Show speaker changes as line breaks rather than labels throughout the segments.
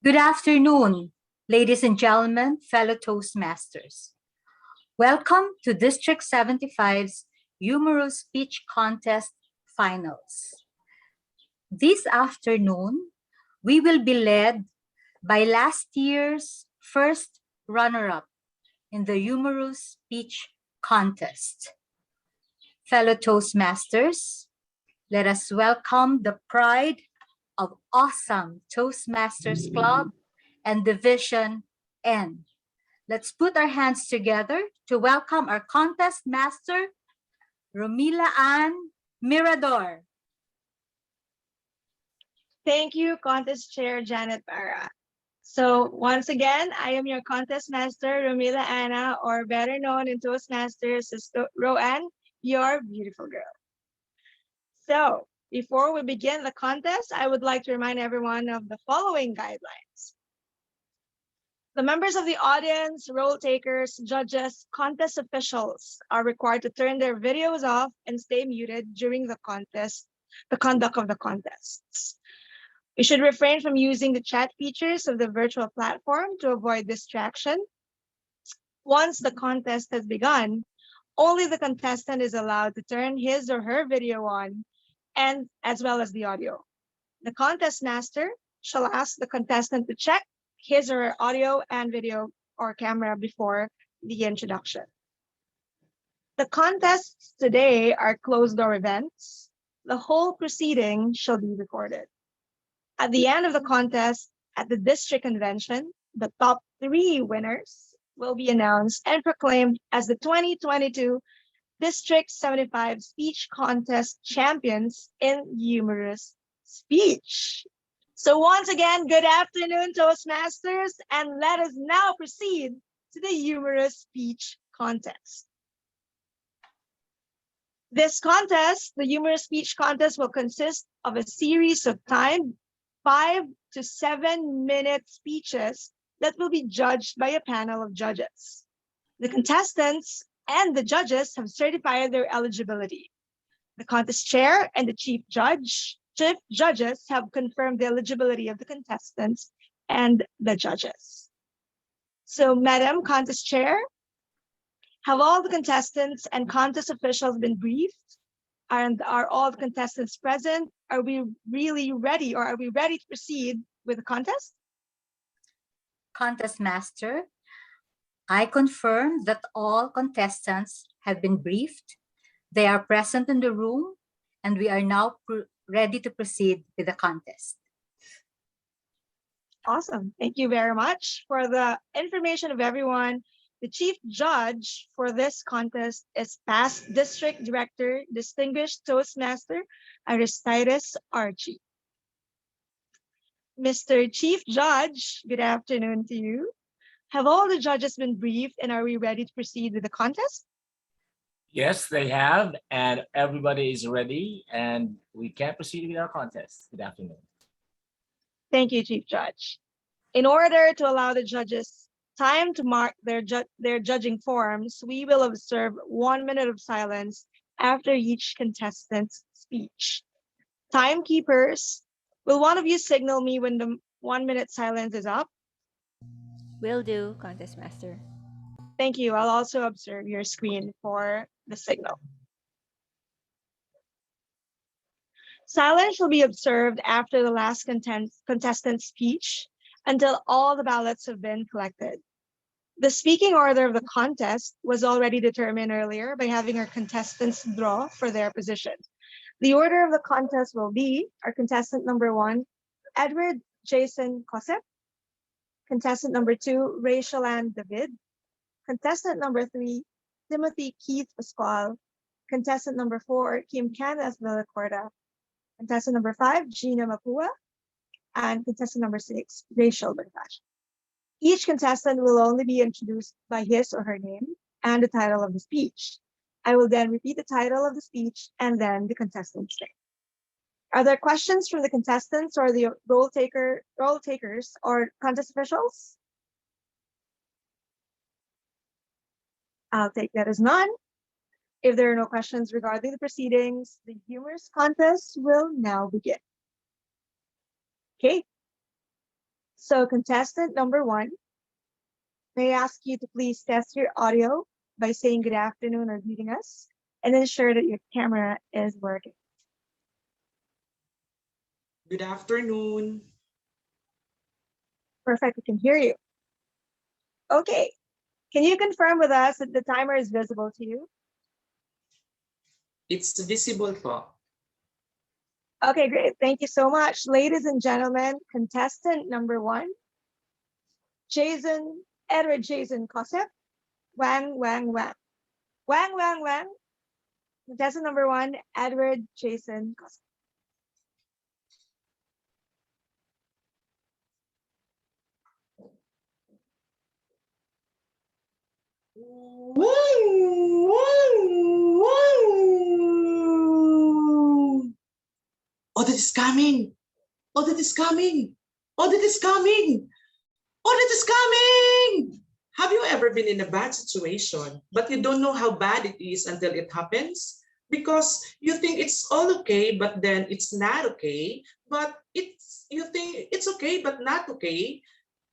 Good afternoon, ladies and gentlemen, fellow Toastmasters. Welcome to District 75's Humorous Speech Contest Finals. This afternoon, we will be led by last year's first runner-up in the Humorous Speech Contest. Fellow Toastmasters, let us welcome the pride of awesome Toastmasters Club and Division N. Let's put our hands together to welcome our contest master, Romila Ann Mirador.
Thank you, Contest Chair Janet Barra. So once again, I am your contest master, Romila Anna, or better known in Toastmasters as Roanne, your beautiful girl. So before we begin the contest, I would like to remind everyone of the following guidelines. The members of the audience, role takers, judges, contest officials are required to turn their videos off and stay muted during the conduct of the contests. We should refrain from using the chat features of the virtual platform to avoid distraction. Once the contest has begun, only the contestant is allowed to turn his or her video on, and as well as the audio. The contest master shall ask the contestant to check his or her audio and video or camera before the introduction. The contests today are closed-door events. The whole proceeding shall be recorded. At the end of the contest, at the district convention, the top 3 winners will be announced and proclaimed as the 2022 District 75 Speech Contest champions in humorous speech. So once again, good afternoon, Toastmasters, and let us now proceed to the humorous speech contest. This contest, the humorous speech contest, will consist of a series of timed 5 to 7 minute speeches that will be judged by a panel of judges. The contestants and the judges have certified their eligibility. The contest chair and the chief judges have confirmed the eligibility of the contestants and the judges. So, Madam Contest Chair, have all the contestants and contest officials been briefed? And are all the contestants present? Are we really ready, or are we ready to proceed with the contest?
Contest Master, I confirm that all contestants have been briefed. They are present in the room, and we are now ready to proceed with the contest.
Awesome. Thank you very much. For the information of everyone, the chief judge for this contest is past District Director, Distinguished Toastmaster, Aristides Archie. Mr. Chief Judge, good afternoon to you. Have all the judges been briefed, and are we ready to proceed with the contest?
Yes, they have, and everybody is ready, and we can proceed with our contest. Good afternoon.
Thank you, Chief Judge. In order to allow the judges time to mark their judging forms, we will observe 1 minute of silence after each contestant's speech. Timekeepers, will one of you signal me when the 1 minute silence is up?
Will do, Contest Master.
Thank you. I'll also observe your screen for the signal. Silence will be observed after the last contestant's speech until all the ballots have been collected. The speaking order of the contest was already determined earlier by having our contestants draw for their position. The order of the contest will be our contestant number 1, Edward Jason Cosep, contestant number 2, Rachel Ann David, contestant number 3, Timothy Keith Pascual, contestant number 4, Kim Candace Villacorta, contestant number 5, Gina Mapua, and contestant number 6, Rachel Bertash. Each contestant will only be introduced by his or her name and the title of the speech. I will then repeat the title of the speech and then the contestant's name. Are there questions from the contestants or the role takers or contest officials? I'll take that as none. If there are no questions regarding the proceedings, the humorous contest will now begin. Okay. So contestant number one, may I ask you to please test your audio by saying good afternoon or greeting us, and ensure that your camera is working.
Good afternoon.
Perfect, we can hear you. Okay, can you confirm with us that the timer is visible to you?
It's visible po.
Okay, great. Thank you so much. Ladies and gentlemen, contestant number one, Edward Jason Kosep, Wang Wang Wang. Wang Wang Wang. Contestant number one, Edward Jason Kosep.
Audit is coming. Audit is coming. Audit is coming. Audit is coming. Have you ever been in a bad situation, but you don't know how bad it is until it happens? Because you think it's all okay, but then it's not okay. But you think it's okay, but not okay.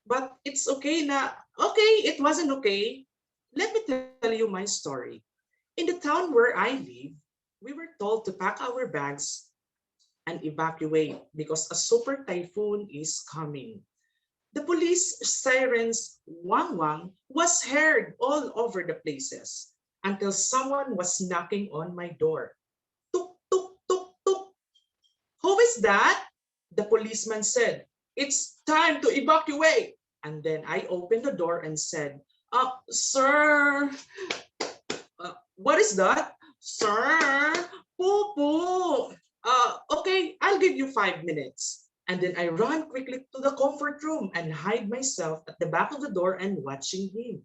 But it's okay na, okay, it wasn't okay. Let me tell you my story. In the town where I live, we were told to pack our bags and evacuate because a super typhoon is coming. The police sirens wang wang was heard all over the places until someone was knocking on my door. Tuk, tuk, tuk, tuk. Who is that? The policeman said, it's time to evacuate. And then I opened the door and said, sir, what is that? Sir, poo poo. Okay, I'll give you 5 minutes. And then I ran quickly to the comfort room and hide myself at the back of the door and watching him.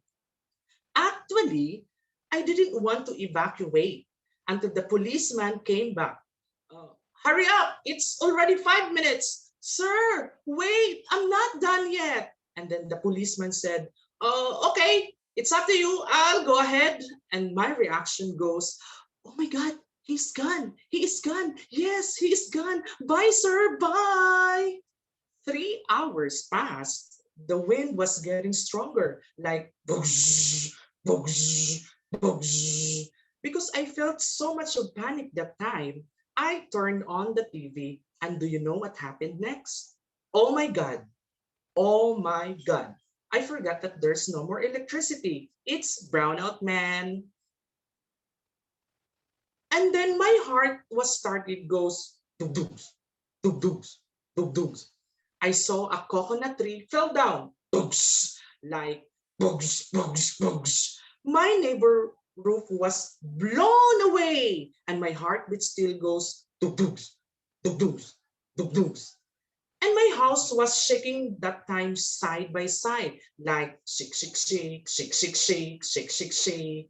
Actually, I didn't want to evacuate until the policeman came back. Hurry up, it's already 5 minutes. Sir, wait, I'm not done yet. And then the policeman said, okay, it's up to you. I'll go ahead. And my reaction goes, oh my God, he's gone. He is gone. Yes, he is gone. Bye, sir. Bye. 3 hours passed. The wind was getting stronger, like boosh, boosh, boosh. Because I felt so much of panic that time, I turned on the TV, and do you know what happened next? Oh my God. Oh my God. I forgot that there's no more electricity. It's brownout, man. And then my heart was started goes dug dugs, dug dugs, dug dugs. I saw a coconut tree fell down. Bugs, like bugs, bugs, bugs. My neighbor roof was blown away, and my heartbeat still goes dug dugs, dug dugs, dug dugs. And my house was shaking that time side by side, like shake, shake, shake, shake, shake, shake, shake, shake, shake,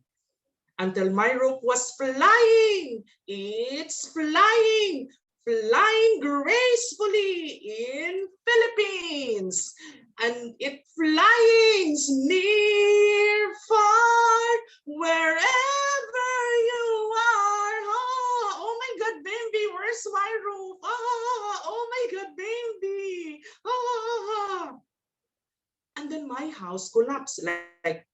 until my rope was flying. It's flying, flying gracefully in Philippines. And it flying near, far, wherever you are. Oh, oh my God, baby, where's my roof? Oh my God, baby. Oh. And then my house collapsed like,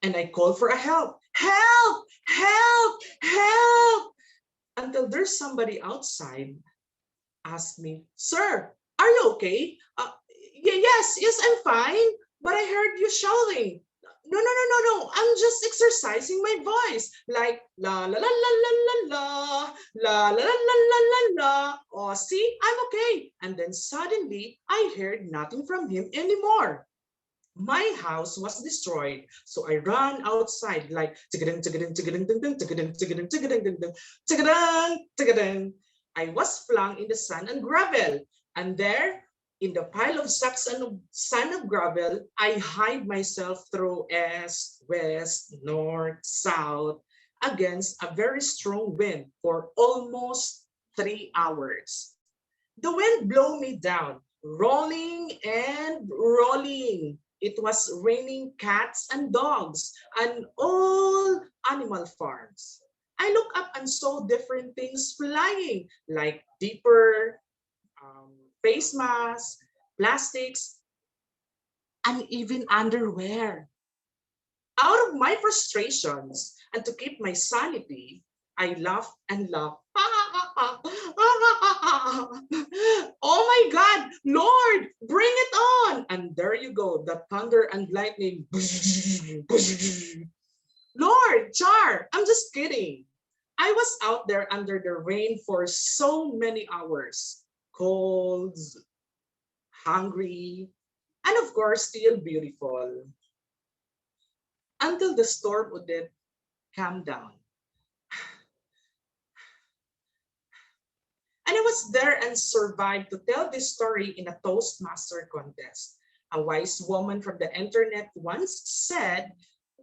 and I called for a help. Help! Help! Help! Until there's somebody outside asked me, Sir, are you okay? Yes, I'm fine. But I heard you shouting. No. I'm just exercising my voice. Like la la la la la la la la la la la la la la. Oh, see, I'm okay. And then suddenly I heard nothing from him anymore. My house was destroyed. So I ran outside like tigadang, tigadang, tigadang, tigadang, tigadang, tigadang, tigadang, tigadang, tigadang, tigadang. I was flung in the sand and gravel. And there, in the pile of sacks and sand and gravel, I hide myself through east, west, north, south, against a very strong wind for almost 3 hours. The wind blew me down, rolling and rolling. It was raining cats and dogs and all animal farms. I looked up and saw different things flying, like deeper face masks, plastics, and even underwear. Out of my frustrations and to keep my sanity, I laugh and laugh. Oh my God, Lord, bring it on. And there you go, the thunder and lightning. Lord, Char, I'm just kidding. I was out there under the rain for so many hours. Cold, hungry, and of course, still beautiful. Until the storm would calm down. And I was there and survived to tell this story in a Toastmaster contest. A wise woman from the internet once said,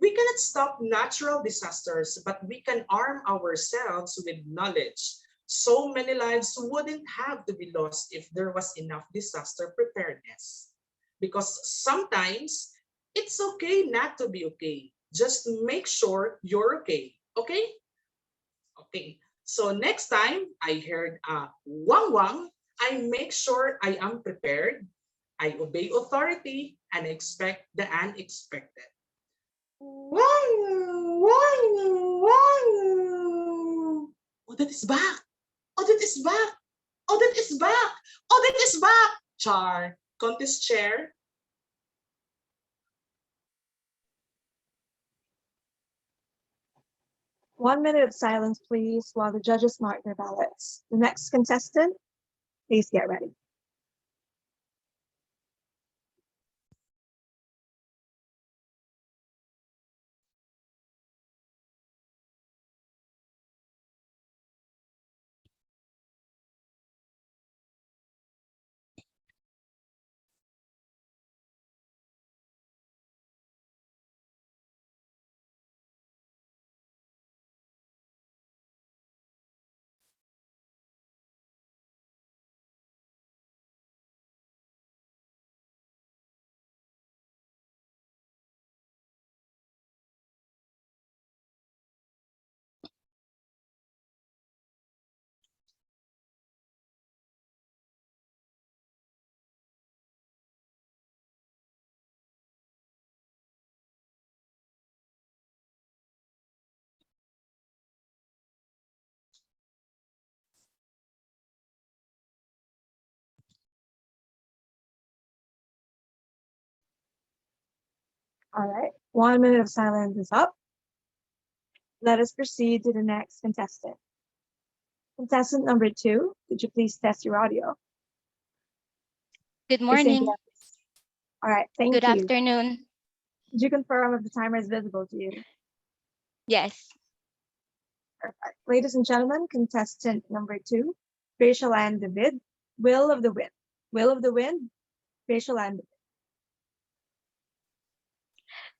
we cannot stop natural disasters, but we can arm ourselves with knowledge. So many lives wouldn't have to be lost if there was enough disaster preparedness. Because sometimes it's okay not to be okay. Just make sure you're okay. Okay? Okay. So next time I heard wang wang, I make sure I am prepared. I obey authority and expect the unexpected. Wang, wang, wang. Odette is back. Odette is back. Odette is back. Odette is back. Char, contest chair.
1 minute of silence, please, while the judges mark their ballots. The next contestant, please get ready. All right, 1 minute of silence is up. Let us proceed to the next contestant. Contestant number 2, could you please test your audio?
Good
Please say
morning.
yes. All right, thank
Good
you.
afternoon.
Could you confirm if the timer is visible to you?
Yes.
Perfect. Ladies and gentlemen, contestant number 2, Rachel Ann David, Will of the Wind. Will of the Wind, Rachel Ann David.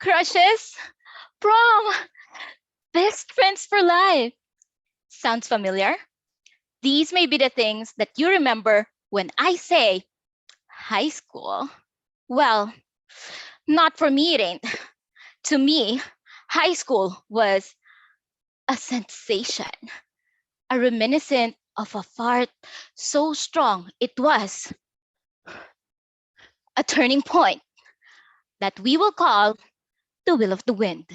Crushes? Prom! Best friends for life. Sounds familiar? These may be the things that you remember when I say high school. Well, not for me, it ain't. To me, high school was a sensation, a reminiscent of a fart so strong it was a turning point that we will call the will of the wind.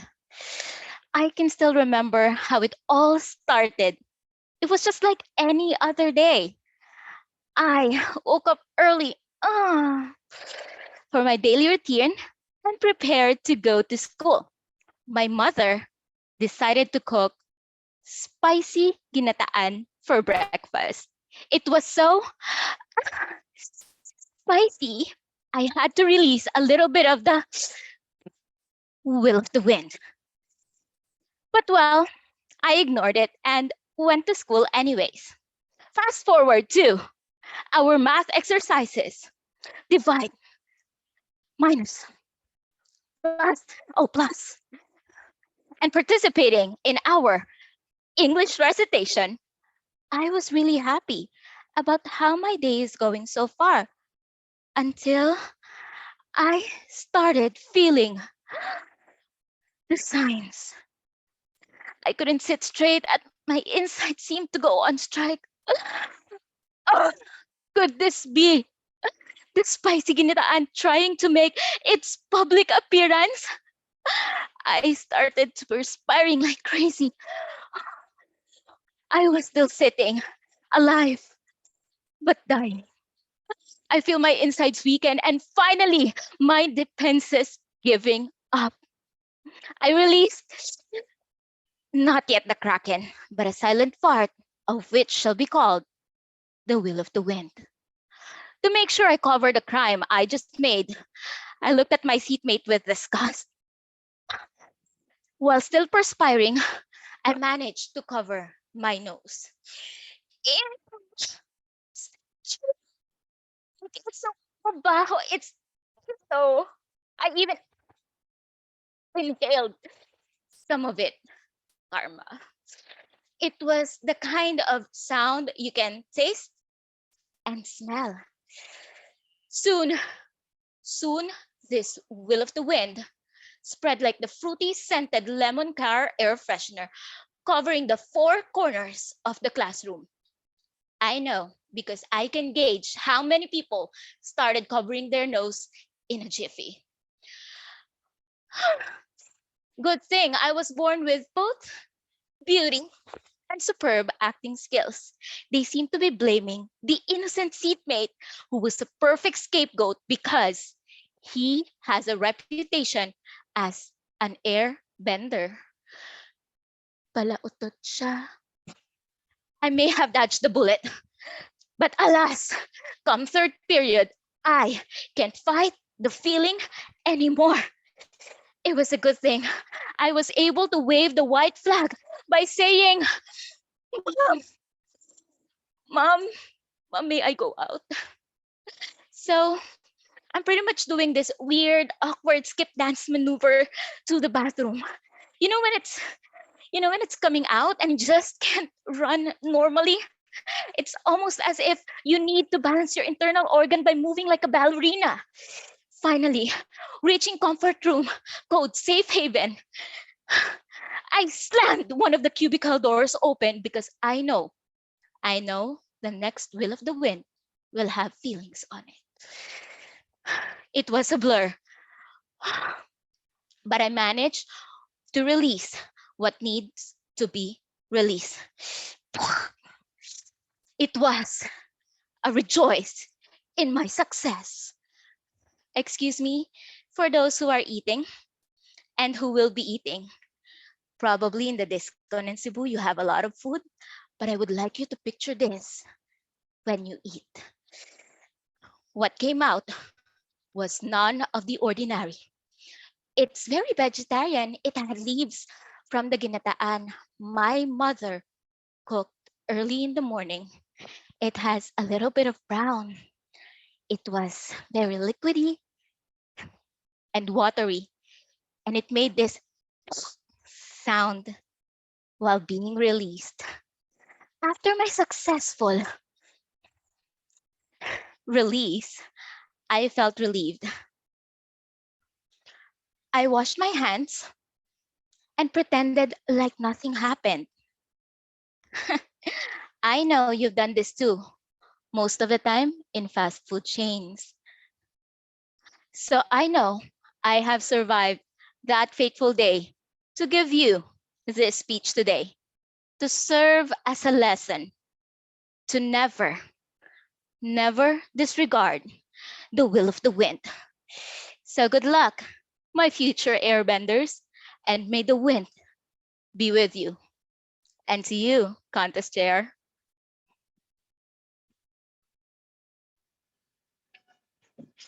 I can still remember how it all started. It was just like any other day. I woke up early for my daily routine and prepared to go to school. My mother decided to cook spicy ginataan for breakfast. It was so spicy, I had to release a little bit of the will of the wind. But well, I ignored it and went to school anyways. Fast forward to our math exercises. Divide, minus, plus, plus. And participating in our English recitation, I was really happy about how my day is going so far until I started feeling the signs. I couldn't sit straight and my inside seemed to go on strike. Oh, could this be the spicy ginitaan trying to make its public appearance. I started perspiring like crazy. I was still sitting, alive, but dying. I feel my insides weaken and finally my defenses giving up. I released not yet the kraken, but a silent fart, of which shall be called the will of the wind. To make sure I covered the crime I just made, I looked at my seatmate with disgust. While still perspiring, I managed to cover my nose. It's so mabaho. It's so. I even inhaled some of it, karma. It was the kind of sound you can taste and smell. Soon, soon, this will of the wind spread like the fruity scented lemon car air freshener covering the four corners of the classroom. I know because I can gauge how many people started covering their nose in a jiffy. Good thing I was born with both beauty and superb acting skills. They seem to be blaming the innocent seatmate who was a perfect scapegoat because he has a reputation as an air bender. Palautot siya. I may have dodged the bullet, but alas, come third period, I can't fight the feeling anymore. It was a good thing I was able to wave the white flag by saying, Mom, Mom, Mom, may I go out? So I'm pretty much doing this weird, awkward skip dance maneuver to the bathroom. You know when it's when it's coming out and you just can't run normally? It's almost as if you need to balance your internal organ by moving like a ballerina. Finally, reaching comfort room, code safe haven, I slammed one of the cubicle doors open because I know the next will of the wind will have feelings on it. It was a blur, but I managed to release what needs to be released. It was a rejoice in my success. Excuse me for those who are eating and who will be eating. Probably in the disco in Cebu, you have a lot of food, but I would like you to picture this when you eat. What came out was none of the ordinary. It's very vegetarian. It had leaves from the ginataan my mother cooked early in the morning. It has a little bit of brown. It was very liquidy and watery, and it made this sound while being released. After my successful release, I felt relieved. I washed my hands and pretended like nothing happened. I know you've done this too, most of the time in fast food chains. So I know I have survived that fateful day to give you this speech today, to serve as a lesson, to never, never disregard the will of the wind. So good luck, my future airbenders, and may the wind be with you. And to you, contest chair.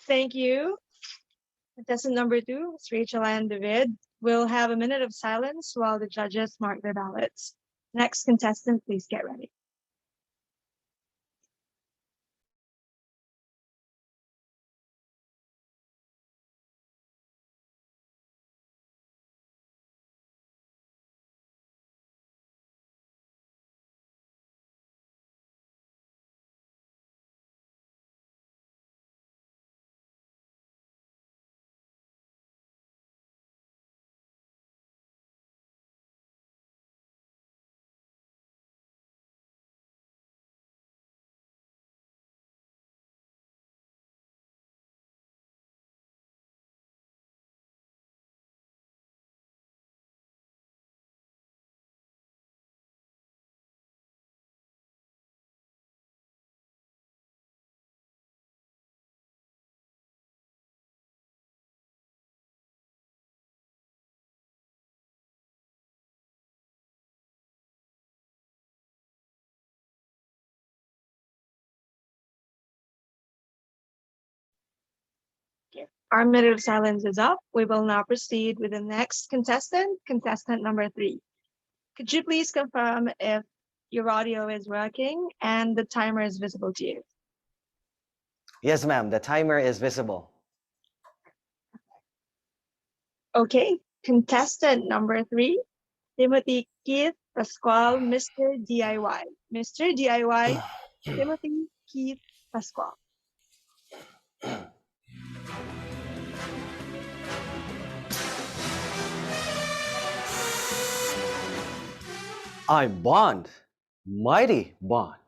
Thank you. Contestant number two, Ms. Rachel and David. We'll have a minute of silence while the judges mark their ballots. Next contestant, please get ready. Our minute of silence is up. We will now proceed with the next contestant, contestant number 3. Could you please confirm if your audio is working and the timer is visible to you?
Yes, ma'am, the timer is visible.
Okay, contestant number 3, Timothy Keith Pascual, Mr. DIY. Mr. DIY, Timothy Keith Pascual.
I'm Bond, mighty Bond,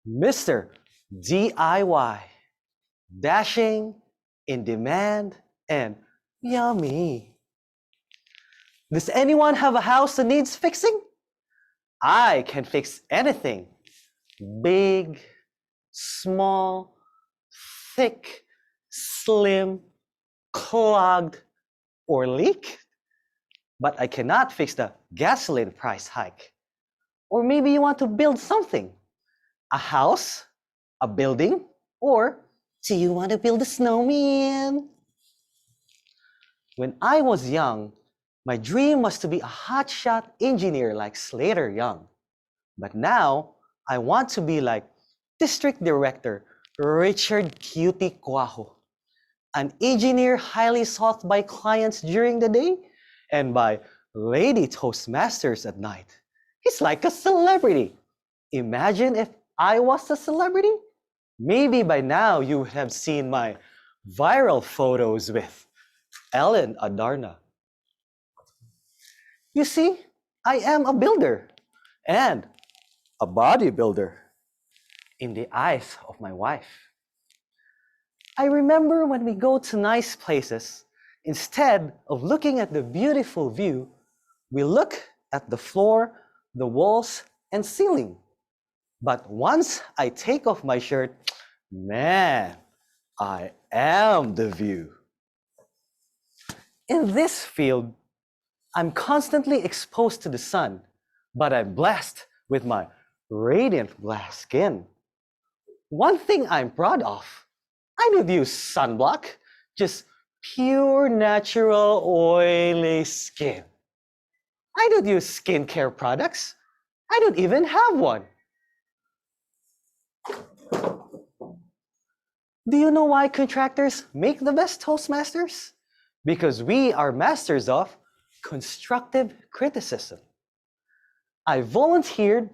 Mr. DIY, dashing, in demand, and yummy. Does anyone have a house that needs fixing? I can fix anything. Big, small, thick, slim, clogged, or leak. But I cannot fix the gasoline price hike. Or maybe you want to build something. A house, a building, or do you want to build a snowman? When I was young, my dream was to be a hotshot engineer like Slater Young. But now, I want to be like District Director Richard Cutie Cuajo, an engineer highly sought by clients during the day and by lady Toastmasters at night. He's like a celebrity. Imagine if I was a celebrity. Maybe by now you would have seen my viral photos with Ellen Adarna. You see, I am a builder and a bodybuilder in the eyes of my wife. I remember when we go to nice places, instead of looking at the beautiful view, we look at the floor, the walls, and ceiling. But once I take off my shirt, man, I am the view. In this field, I'm constantly exposed to the sun, but I'm blessed with my radiant glass skin. One thing I'm proud of, I don't use sunblock, just pure natural oily skin. I don't use skincare products. I don't even have one. Do you know why contractors make the best Toastmasters? Because we are masters of constructive criticism. I volunteered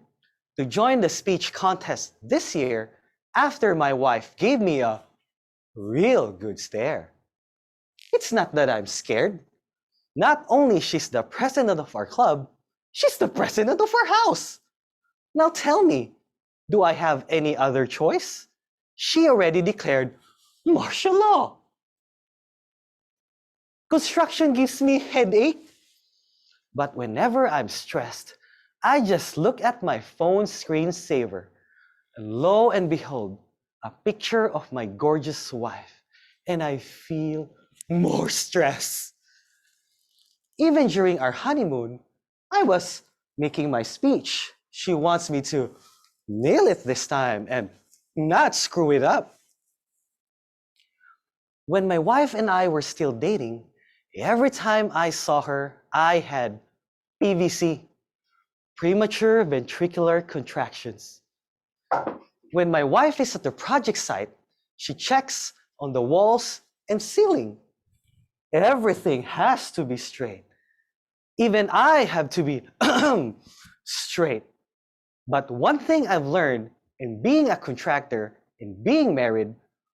to join the speech contest this year after my wife gave me a real good stare. It's not that I'm scared. Not only she's the president of our club, she's the president of our house. Now tell me, do I have any other choice? She already declared martial law. Construction gives me headache. But whenever I'm stressed, I just look at my phone screensaver, and lo and behold, a picture of my gorgeous wife, and I feel more stress. Even during our honeymoon, I was making my speech. She wants me to nail it this time and not screw it up. When my wife and I were still dating, every time I saw her, I had PVC, premature ventricular contractions. When my wife is at the project site, she checks on the walls and ceiling. Everything has to be straight. Even I have to be straight. But one thing I've learned in being a contractor and being married,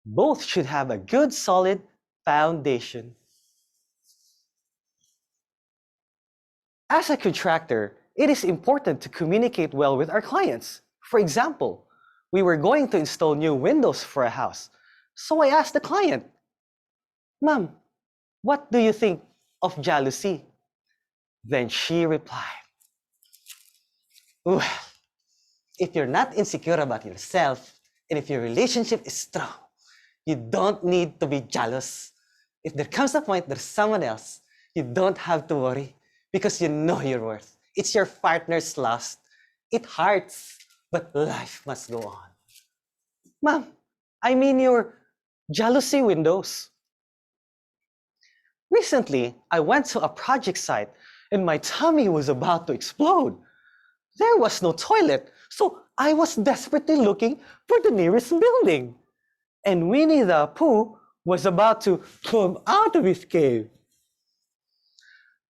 both should have a good solid foundation. As a contractor, it is important to communicate well with our clients. For example, we were going to install new windows for a house. So I asked the client, "Ma'am, what do you think of jealousy?" Then she replied, "Well, if you're not insecure about yourself and if your relationship is strong, you don't need to be jealous. If there comes a point there's someone else, you don't have to worry because you know your worth. It's your partner's loss. It hurts, but life must go on." Ma'am, I mean your jealousy windows. Recently, I went to a project site and my tummy was about to explode. There was no toilet, so I was desperately looking for the nearest building. And Winnie the Pooh was about to come out of his cave.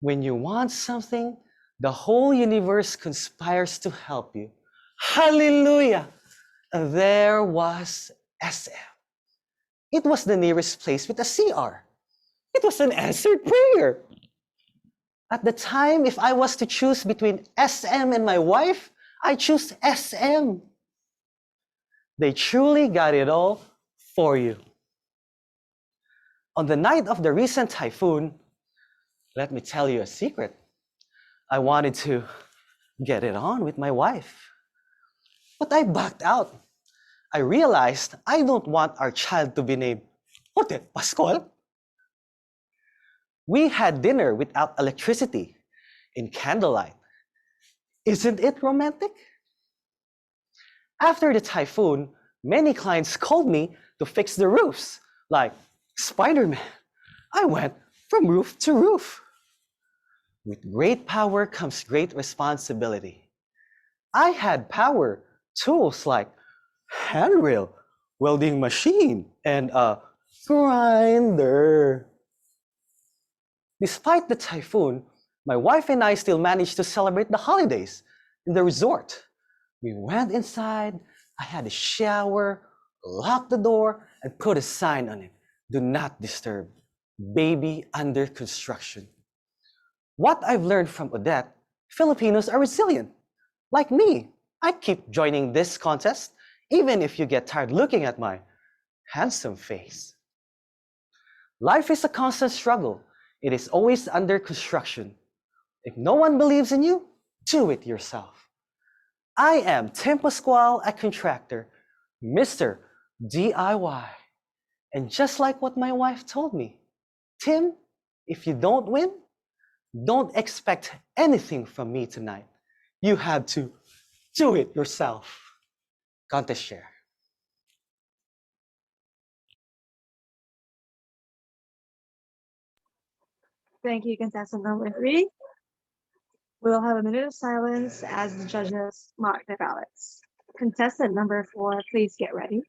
When you want something, the whole universe conspires to help you. Hallelujah! There was SM. It was the nearest place with a CR. It was an answered prayer. At the time, if I was to choose between SM and my wife, I choose SM. They truly got it all for you. On the night of the recent typhoon, let me tell you a secret. I wanted to get it on with my wife, but I backed out. I realized I don't want our child to be named Hotel Pascual. We had dinner without electricity in candlelight. Isn't it romantic? After the typhoon, many clients called me to fix the roofs, like Spider-Man. I went from roof to roof. With great power comes great responsibility. I had power tools like handrail, welding machine, and a grinder. Despite the typhoon, my wife and I still managed to celebrate the holidays in the resort. We went inside, I had a shower, locked the door, and put a sign on it. Do not disturb. Baby under construction. What I've learned from Odette, Filipinos are resilient. Like me, I keep joining this contest, even if you get tired looking at my handsome face. Life is a constant struggle. It is always under construction. If no one believes in you, do it yourself. I am Tim Pascual, a contractor, Mr. DIY. And just like what my wife told me, Tim, if you don't win, don't expect anything from me tonight. You have to do it yourself. Contest share.
Thank you, contestant number 3. We'll have a minute of silence as the judges mark their ballots. Contestant number 4, please get ready.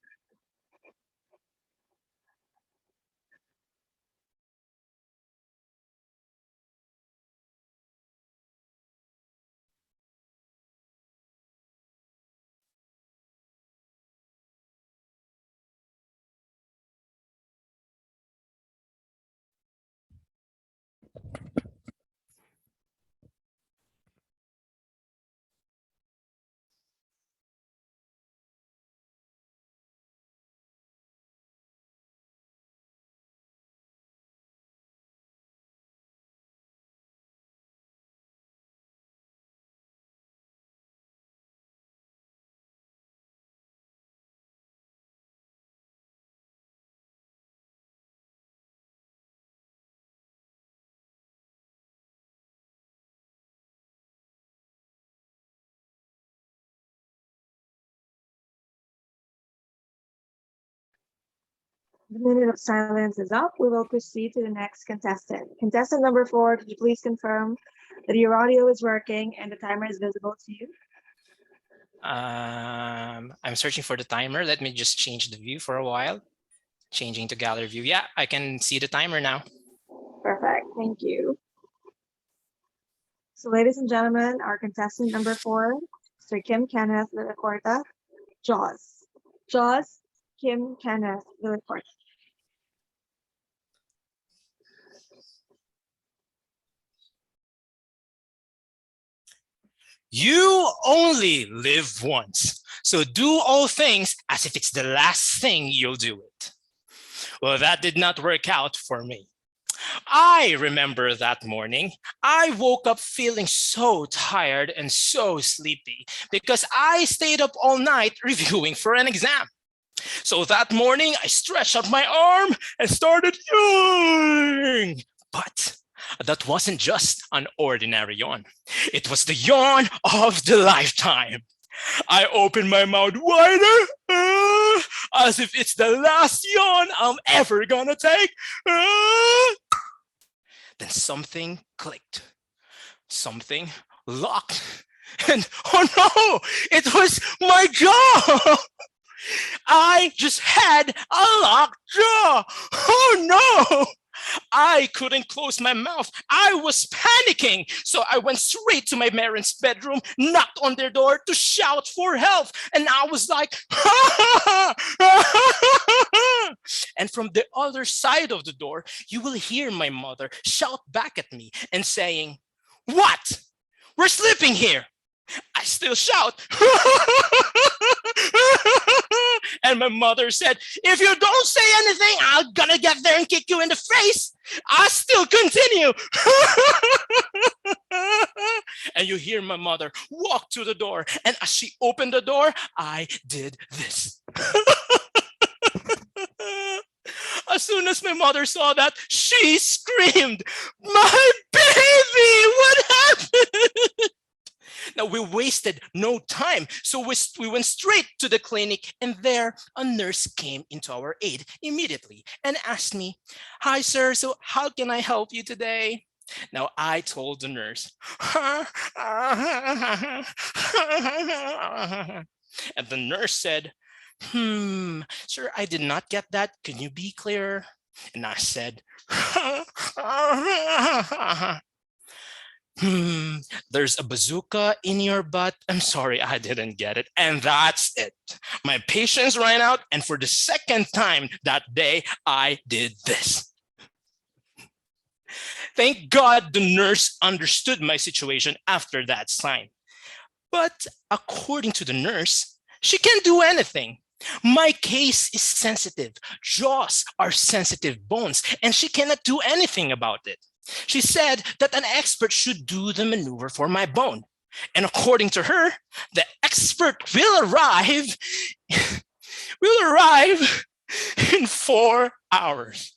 The minute of silence is up. We will proceed to the next contestant. Contestant number 4, could you please confirm that your audio is working and the timer is visible to you?
I'm searching for the timer. Let me just change the view for a while. Changing to gallery view. Yeah, I can see the timer now.
Perfect. Thank you. So, ladies and gentlemen, our contestant number 4, Sir Kim Kenneth Villacorta, Jaws. Jaws, Kim Kenneth Villacorta.
You only live once, so do all things as if it's the last thing you'll do it. Well, that did not work out for me. I remember that morning, I woke up feeling so tired and so sleepy because I stayed up all night reviewing for an exam. So that morning, I stretched out my arm and started yawning. But that wasn't just an ordinary yawn. It was the yawn of the lifetime. I opened my mouth wider, as if it's the last yawn I'm ever gonna take. Then something clicked. Something locked. And oh no, it was my jaw. I just had a locked jaw. Oh no. I couldn't close my mouth. I was panicking. So I went straight to my parents' bedroom, knocked on their door to shout for help. And I was like, and from the other side of the door, you will hear my mother shout back at me and saying, "What? We're sleeping here." I still shout. And my mother said, "If you don't say anything, I'm gonna get there and kick you in the face." I still continue. And you hear my mother walk to the door. And as she opened the door, I did this. As soon as my mother saw that, she screamed, "My baby, what happened?" Now, we wasted no time. So we went straight to the clinic, and there a nurse came into our aid immediately and asked me, "Hi, sir, so how can I help you today?" Now, I told the nurse, and the nurse said, "Sir, I did not get that. Can you be clearer?" And I said, "There's a bazooka in your butt. I'm sorry, I didn't get it." And that's it. My patience ran out, and for the second time that day, I did this. Thank God the nurse understood my situation after that sign. But according to the nurse, she can't do anything. My case is sensitive. Jaws are sensitive bones, and she cannot do anything about it. She said that an expert should do the maneuver for my bone. And according to her, the expert will arrive in 4 hours.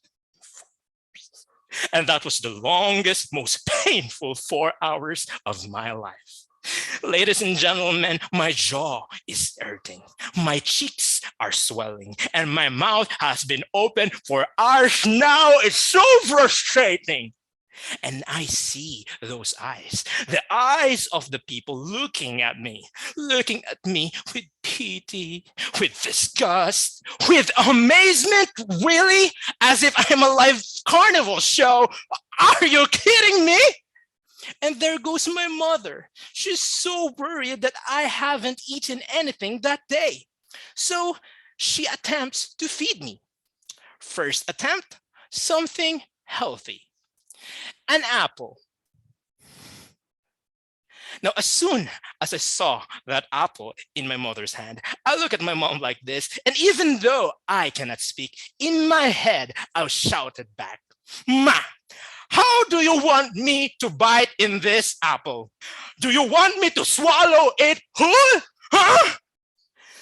And that was the longest, most painful 4 hours of my life. Ladies and gentlemen, my jaw is hurting. My cheeks are swelling, and my mouth has been open for hours now. It's so frustrating. And I see those eyes, the eyes of the people looking at me with pity, with disgust, with amazement, really? As if I'm a live carnival show. Are you kidding me? And there goes my mother. She's so worried that I haven't eaten anything that day. So she attempts to feed me. First attempt, something healthy. An apple. Now, as soon as I saw that apple in my mother's hand, I look at my mom like this, and even though I cannot speak, in my head, I shouted back, "Ma, how do you want me to bite in this apple? Do you want me to swallow it whole? Huh?"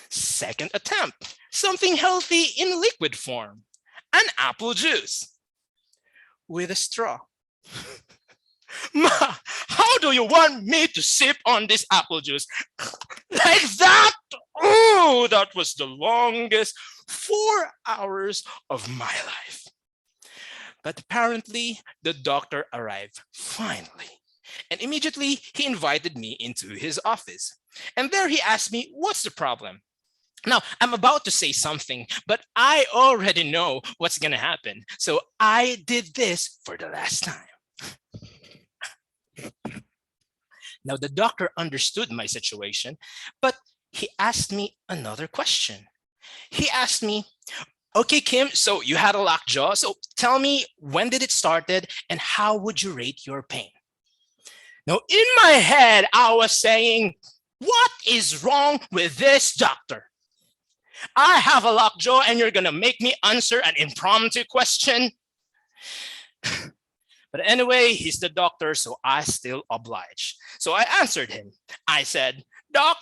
Second attempt, something healthy in liquid form. An apple juice with a straw. "Ma, how do you want me to sip on this apple juice? Like that?" Oh, that was the longest 4 hours of my life. But apparently, the doctor arrived finally. And immediately, he invited me into his office. And there he asked me, "What's the problem?" Now, I'm about to say something, but I already know what's going to happen. So I did this for the last time. Now, the doctor understood my situation, but he asked me another question. He asked me, "Okay, Kim, so you had a locked jaw. So tell me, when did it started and how would you rate your pain?" Now, in my head, I was saying, what is wrong with this doctor? I have a locked jaw and you're going to make me answer an impromptu question? But anyway, he's the doctor, so I still oblige. So I answered him. I said, "Doc,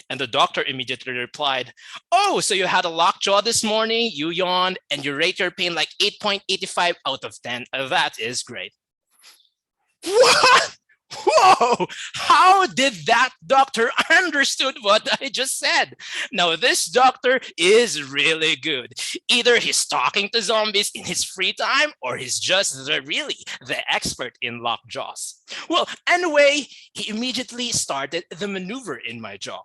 and the doctor immediately replied, "Oh, so you had a lockjaw this morning, you yawned, and you rate your pain like 8.85 out of 10. That is great." What? Whoa! Oh, how did that doctor understood what I just said? Now, this doctor is really good. Either he's talking to zombies in his free time or he's just really the expert in lockjaws. Well, anyway, he immediately started the maneuver in my jaw.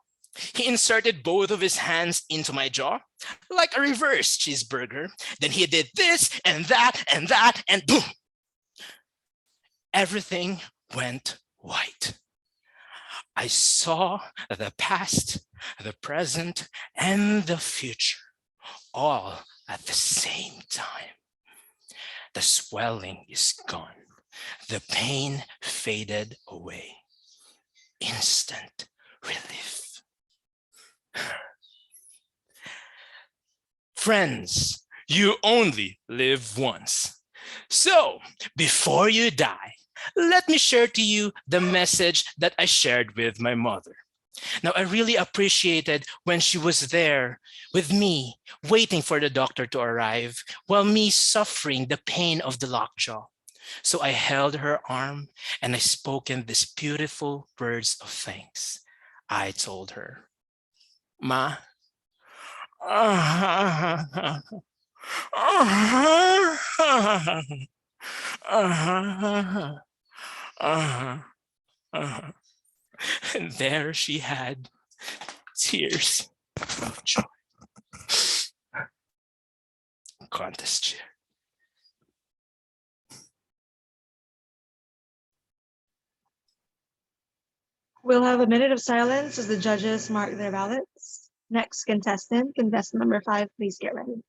He inserted both of his hands into my jaw like a reverse cheeseburger. Then he did this and that, and boom! Everything went white. I saw the past, the present, and the future all at the same time. The swelling is gone. The pain faded away. Instant relief. Friends, you only live once. So, before you die, let me share to you the message that I shared with my mother. Now, I really appreciated when she was there with me, waiting for the doctor to arrive, while me suffering the pain of the lockjaw. So I held her arm and I spoke in these beautiful words of thanks. I told her, Ma, and there she had tears of joy. Contest chair.
We'll have a minute of silence as the judges mark their ballots. Next contestant number 5, please get ready.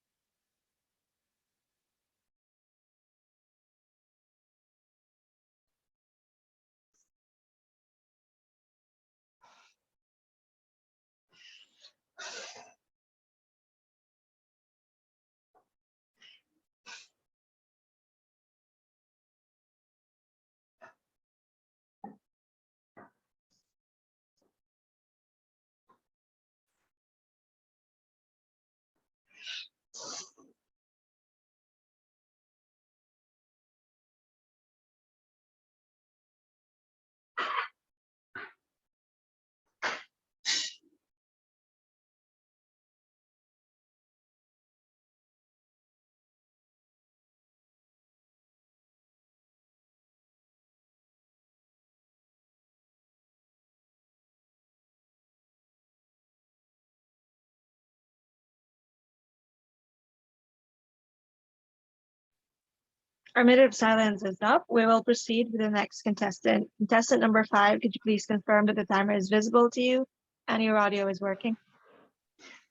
Our minute of silence is up. We will proceed with the next contestant. Contestant number 5, could you please confirm that the timer is visible to you and your audio is working?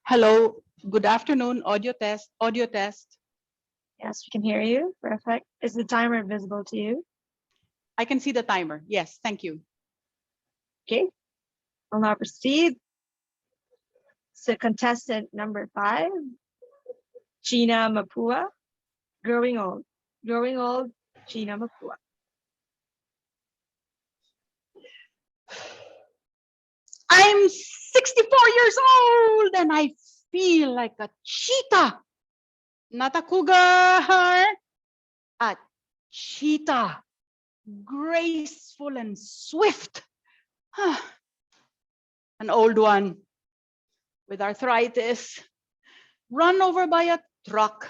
Hello, good afternoon, audio test, audio test.
Yes, we can hear you. Perfect. Is the timer visible to you?
I can see the timer. Yes, thank you.
Okay. We'll now proceed. So contestant number 5, Gina Mapua, growing old. Growing old, Gina Mapua.
I'm 64 years old and I feel like a cheetah. Not a cougar, a cheetah. Graceful and swift. An old one with arthritis, run over by a truck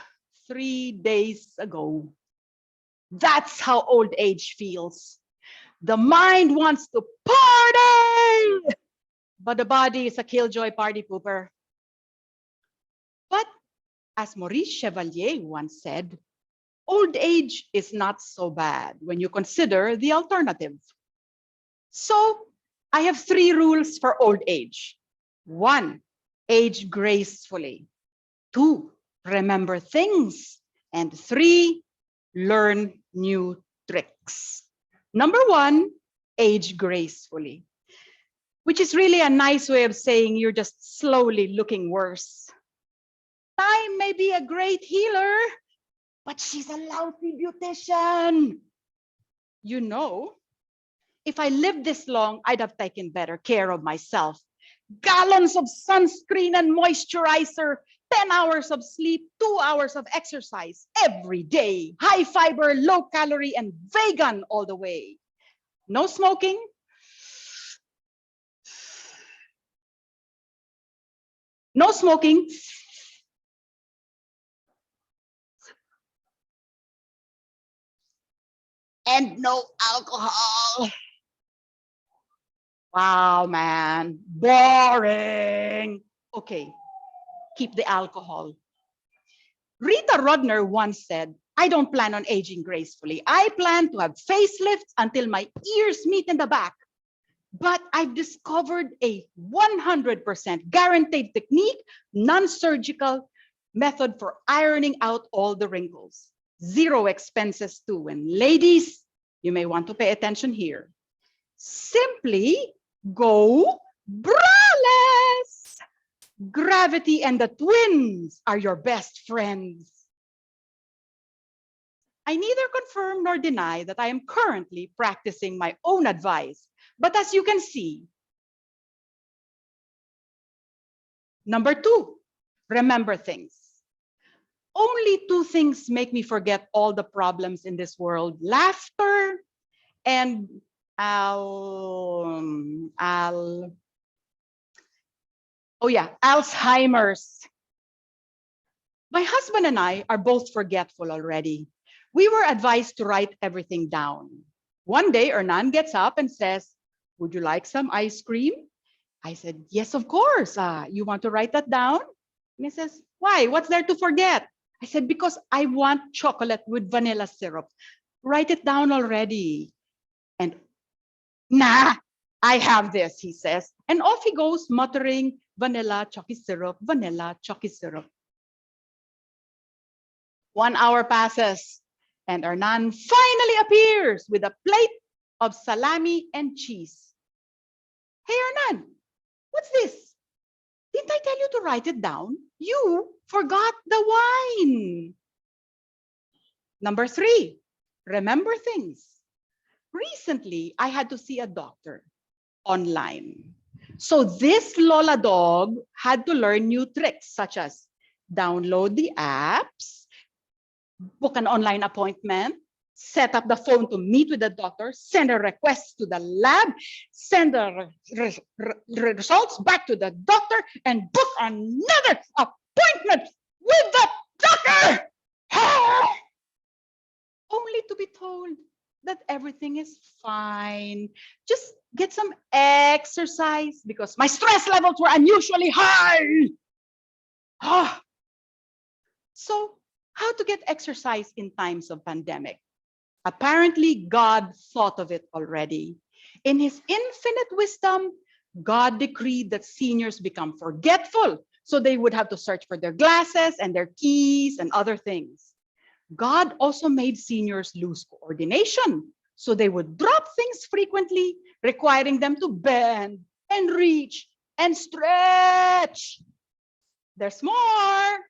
3 days ago. That's how old age feels. The mind wants to party, but the body is a killjoy party pooper. But as Maurice Chevalier once said, old age is not so bad when you consider the alternative. So I have 3 rules for old age. 1, age gracefully. 2, remember things. And 3, learn new tricks. Number 1, age gracefully, which is really a nice way of saying you're just slowly looking worse. Time may be a great healer, but she's a lousy beautician. You know, if I lived this long, I'd have taken better care of myself. Gallons of sunscreen and moisturizer, 10 hours of sleep, 2 hours of exercise every day. High fiber, low calorie, and vegan all the way. No smoking, No smoking. And no alcohol. Wow, man. Boring. Okay, keep the alcohol. Rita Rodner once said, I don't plan on aging gracefully. I plan to have facelifts until my ears meet in the back. But I've discovered a 100% guaranteed technique, non-surgical method for ironing out all the wrinkles. Zero expenses too. And ladies, you may want to pay attention here. Simply go braless. Gravity and the twins are your best friends. I neither confirm nor deny that I am currently practicing my own advice. But as you can see, number 2, remember things. Only 2 things make me forget all the problems in this world: laughter and Alzheimer's. My husband and I are both forgetful already. We were advised to write everything down. One day, Hernan gets up and says, would you like some ice cream? I said, yes, of course. You want to write that down? And he says, why? What's there to forget? I said, because I want chocolate with vanilla syrup. Write it down already. And nah, I have this, he says. And off he goes, muttering, vanilla, chalky syrup, vanilla, chalky syrup. 1 hour passes, and Hernan finally appears with a plate of salami and cheese. Hey, Hernan, what's this? Didn't I tell you to write it down? You forgot the wine. Number 3, remember things. Recently, I had to see a doctor online. So this Lola dog had to learn new tricks, such as download the apps, book an online appointment, set up the phone to meet with the doctor, send a request to the lab, send the results back to the doctor, and book another appointment with the doctor. Only to be told that everything is fine. Just get some exercise because my stress levels were unusually high. So, how to get exercise in times of pandemic? Apparently, God thought of it already. In his infinite wisdom, God decreed that seniors become forgetful, so they would have to search for their glasses and their keys and other things. God also made seniors lose coordination, so they would drop things frequently, requiring them to bend and reach and stretch. There's more.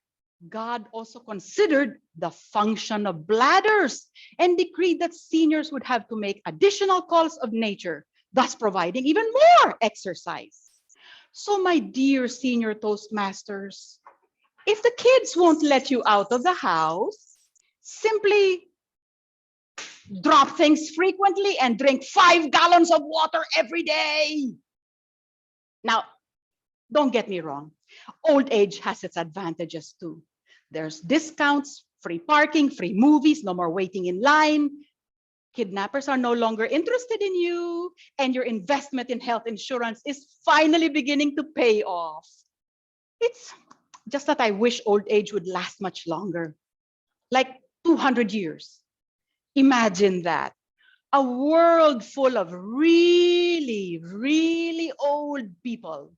God also considered the function of bladders and decreed that seniors would have to make additional calls of nature, thus providing even more exercise. So, my dear senior Toastmasters, if the kids won't let you out of the house, simply drop things frequently and drink 5 gallons of water every day. Now, don't get me wrong. Old age has its advantages too. There's discounts, free parking, free movies, no more waiting in line. Kidnappers are no longer interested in you, and your investment in health insurance is finally beginning to pay off. It's just that I wish old age would last much longer, like 200 years. Imagine that. A world full of really, really old people.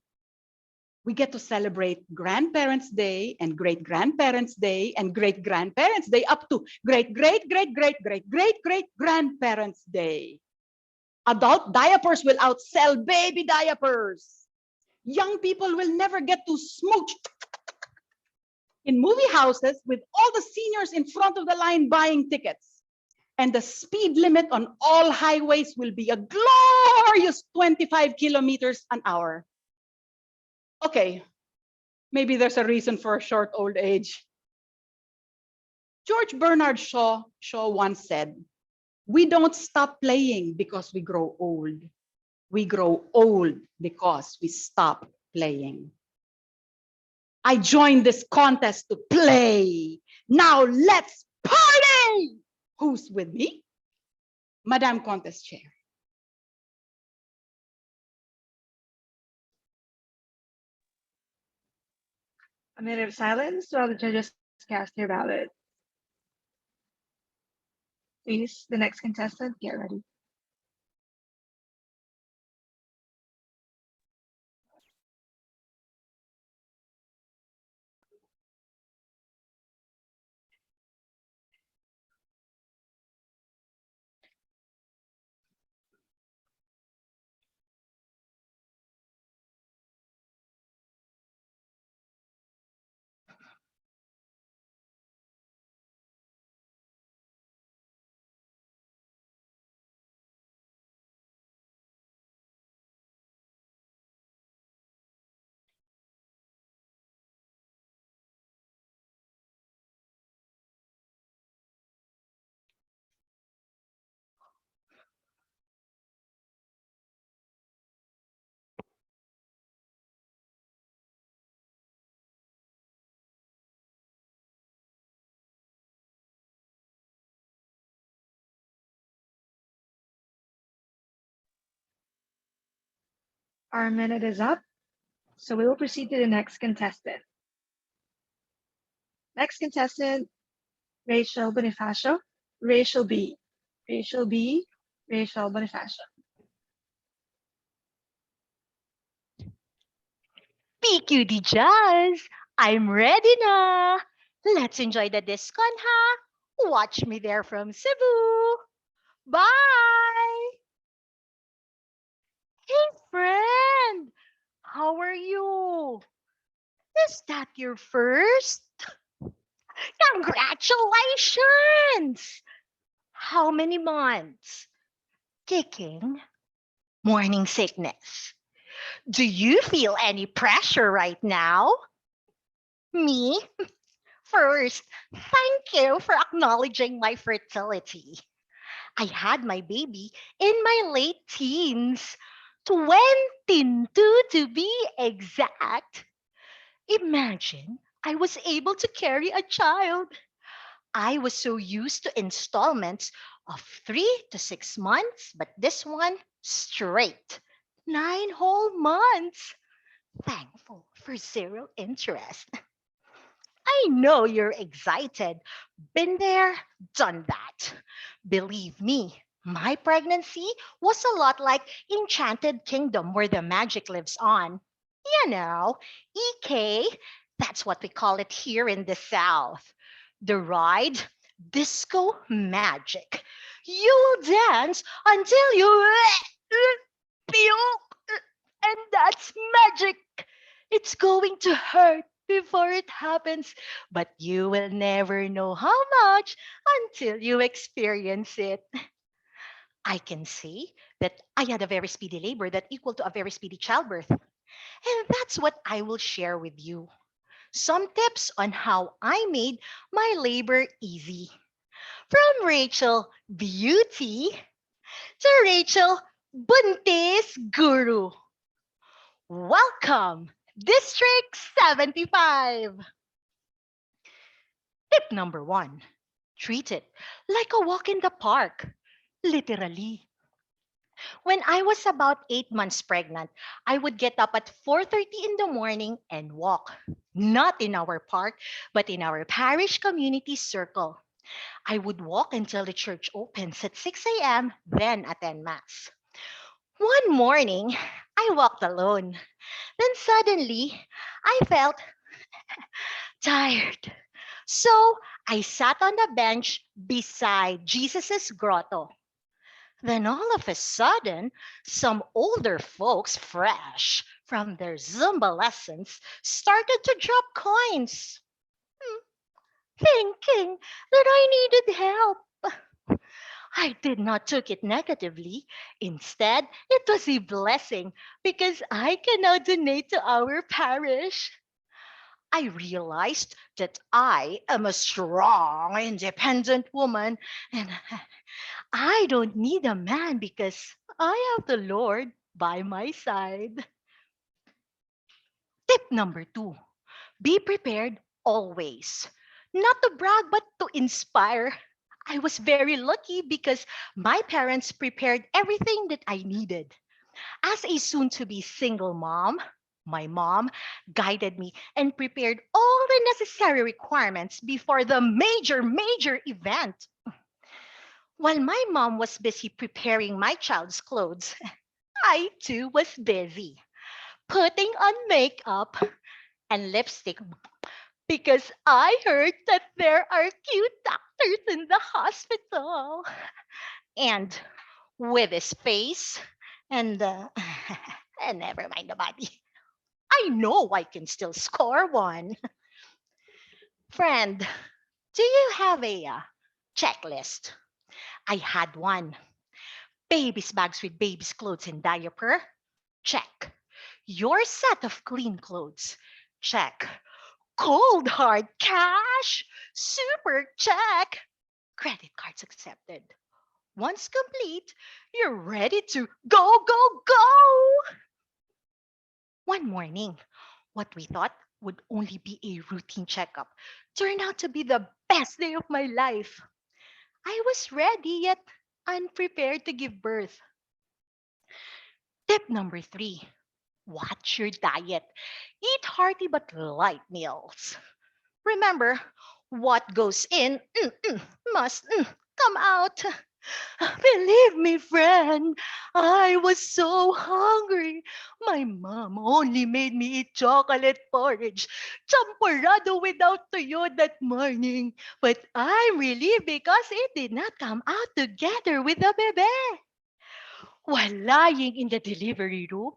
We get to celebrate Grandparents' Day and Great-Grandparents' Day and Great-Grandparents' Day up to Great-Great-Great-Great-Great-Great-Grandparents' Day. Adult diapers will outsell baby diapers. Young people will never get to smooch in movie houses with all the seniors in front of the line buying tickets. And the speed limit on all highways will be a glorious 25 kilometers an hour. Okay, maybe there's a reason for a short old age. George Bernard Shaw once said, we don't stop playing because we grow old. We grow old because we stop playing. I joined this contest to play. Now let's party! Who's with me? Madam Contest Chair.
A minute of silence while the judges cast their ballot. Please, the next contestant, get ready. Our minute is up, so we will proceed to the next contestant. Next contestant, Rachel Bonifacio. Rachel B. Rachel B. Rachel Bonifacio.
PQD Jazz, I'm ready na. Let's enjoy the discon, ha? Watch me there from Cebu. Bye! Hey, friend! How are you? Is that your first? Congratulations! How many months? Kicking? Morning sickness. Do you feel any pressure right now? Me? First, thank you for acknowledging my fertility. I had my baby in my late teens, 22 to be exact. Imagine I was able to carry a child. I was so used to installments of 3 to 6 months, but this one straight 9 whole months. Thankful for zero interest. I know you're excited. Been there, done that. Believe me, my pregnancy was a lot like Enchanted Kingdom where the magic lives on. You know, EK, that's what we call it here in the South. The ride, disco magic. You will dance until you puke, and that's magic. It's going to hurt before it happens, but you will never know how much until you experience it. I can say that I had a very speedy labor that equal to a very speedy childbirth. And that's what I will share with you. Some tips on how I made my labor easy. From Rachel Beauty to Rachel Buntis Guru. Welcome, District 75. Tip number one, treat it like a walk in the park. Literally. When I was about 8 months pregnant, I would get up at 4:30 in the morning and walk. Not in our park, but in our parish community circle. I would walk until the church opens at 6 a.m., then attend Mass. One morning, I walked alone. Then suddenly, I felt tired. So I sat on the bench beside Jesus's grotto. Then all of a sudden, some older folks, fresh from their Zumba lessons, started to drop coins, thinking that I needed help. I did not took it negatively. Instead, it was a blessing because I can now donate to our parish. I realized that I am a strong, independent woman and I don't need a man because I have the Lord by my side. Tip number two,
Be prepared always. Not to brag, but to inspire. I was very lucky because my parents prepared everything that I needed. As a soon to be single mom, my mom guided me and prepared all the necessary requirements before the major event. While my mom was busy preparing my child's clothes, I too was busy putting on makeup and lipstick because I heard that there are cute doctors in the hospital. And with his face and and never mind the body. I know I can still score one. Friend, do you have a checklist? I had one. Baby's bags with baby's clothes and diaper? Check. Your set of clean clothes? Check. Cold hard cash? Super check. Credit cards accepted. Once complete, you're ready to go. One morning, what we thought would only be a routine checkup turned out to be the best day of my life. I was ready yet unprepared to give birth. Tip number three, watch your diet. Eat hearty but light meals. Remember, what goes in must come out. Believe me, friend, I was so hungry. My mom only made me eat chocolate porridge, champorado without tuyo that morning. But I'm relieved because it did not come out together with the bebe. While lying in the delivery room,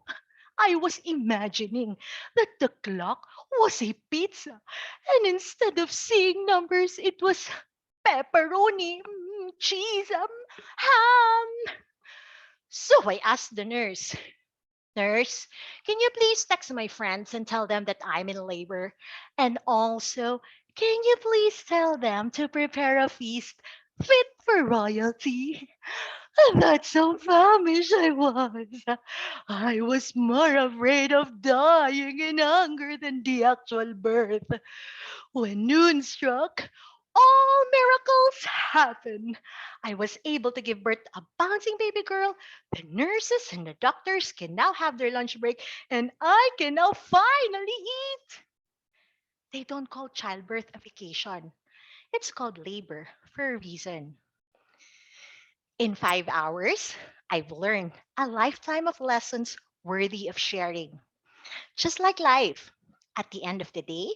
I was imagining that the clock was a pizza, and instead of seeing numbers, it was pepperoni, cheese, ham. So I asked the nurse, Nurse, can you please text my friends and tell them that I'm in labor? And also, can you please tell them to prepare a feast fit for royalty? That's how famished I was. I was more afraid of dying in hunger than the actual birth. When noon struck, all miracles happened. I was able to give birth to a bouncing baby girl. The nurses and the doctors can now have their lunch break, and I can now finally eat. They don't call childbirth a vacation. It's called labor for a reason. In 5 hours, I've learned a lifetime of lessons worthy of sharing. Just like life, at the end of the day,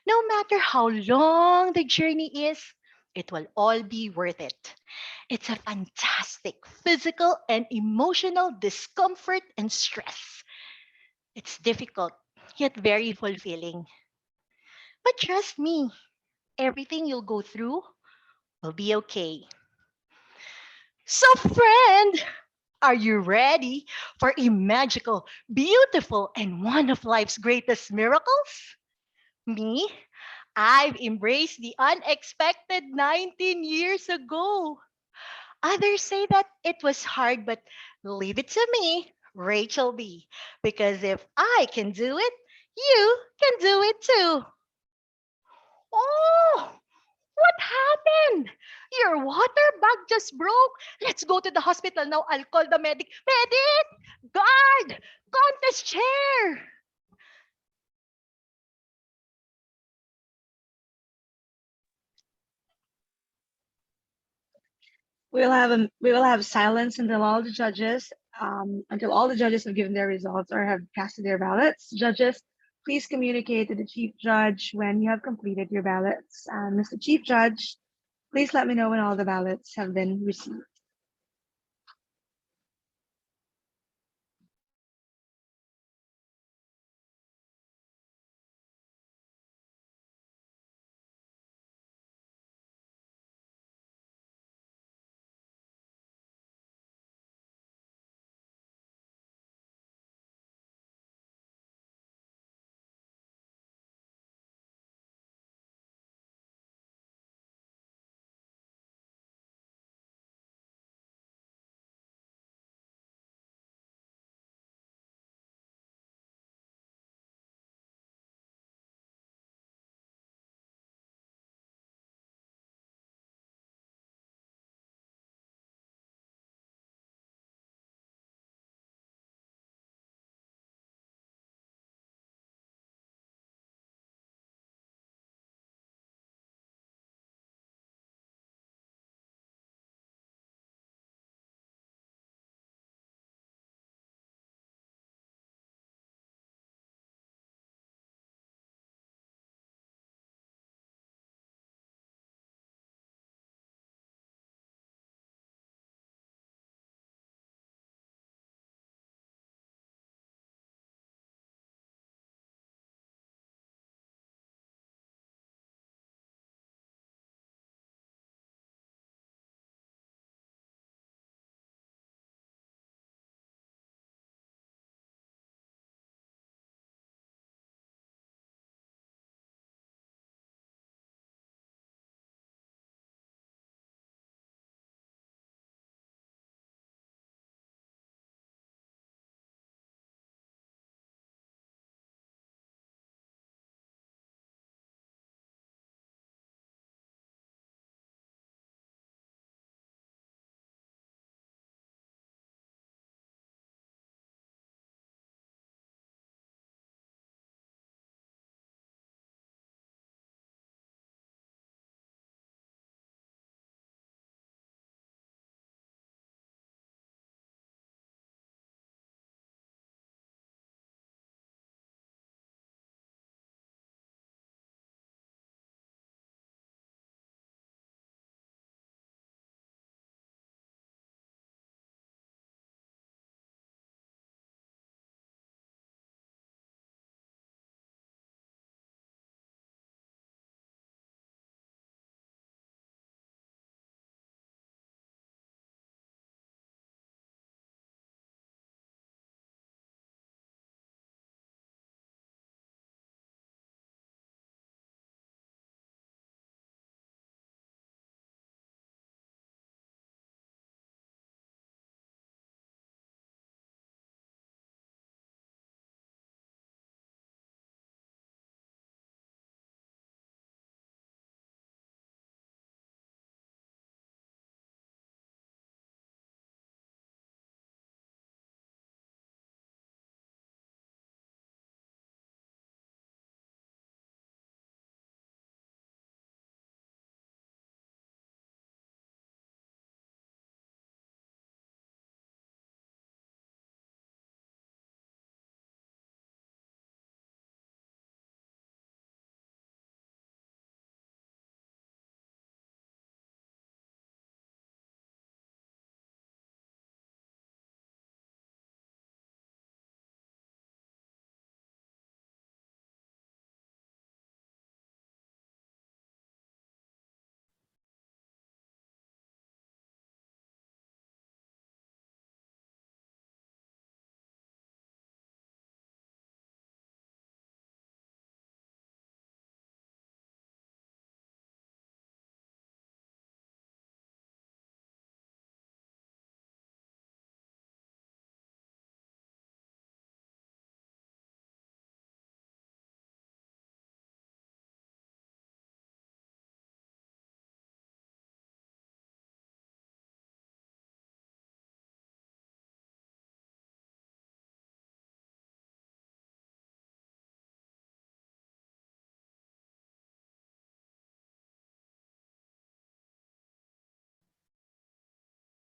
no matter how long the journey is, it will all be worth it. It's a fantastic physical and emotional discomfort and stress. It's difficult, yet very fulfilling. But trust me, everything you'll go through will be okay. So, friend, are you ready for a magical, beautiful, and one of life's greatest miracles? Me? I've embraced the unexpected 19 years ago. Others say that it was hard, but leave it to me, Rachel B. Because if I can do it, you can do it too. Oh, what happened? Your water bag just broke. Let's go to the hospital now. I'll call the medic. Medic! Guard! Contest chair!
We will have silence until all the judges have given their results or have casted their ballots. Judges, please communicate to the chief judge when you have completed your ballots. And Mr. Chief Judge, please let me know when all the ballots have been received.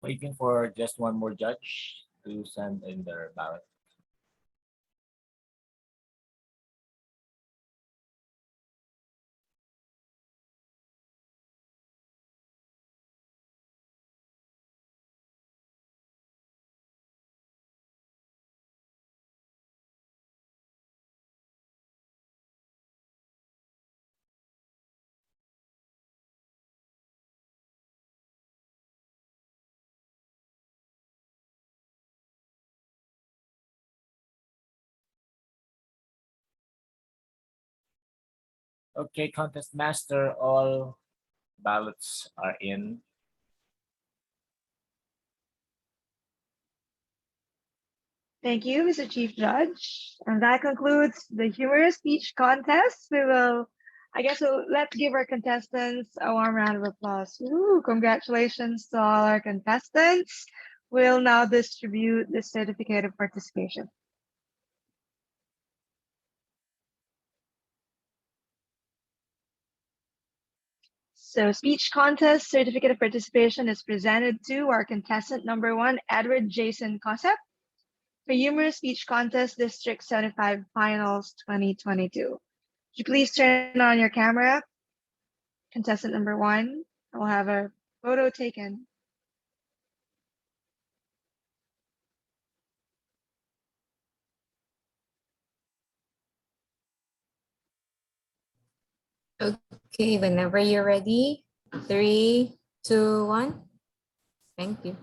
Waiting for just one more judge to send in their ballot. Okay, contest master, all ballots are in.
Thank you, Mr. Chief Judge. And that concludes the humorous speech contest. Let's give our contestants a warm round of applause. Ooh, congratulations to all our contestants. We'll now distribute the certificate of participation. So speech contest certificate of participation is presented to our contestant number 1, Edward Jason Cosep, for Humorous Speech Contest District 75 Finals 2022. Would you please turn on your camera? Contestant number 1, we'll have a photo taken.
Okay, whenever you're ready. 3, 2, 1. Thank you.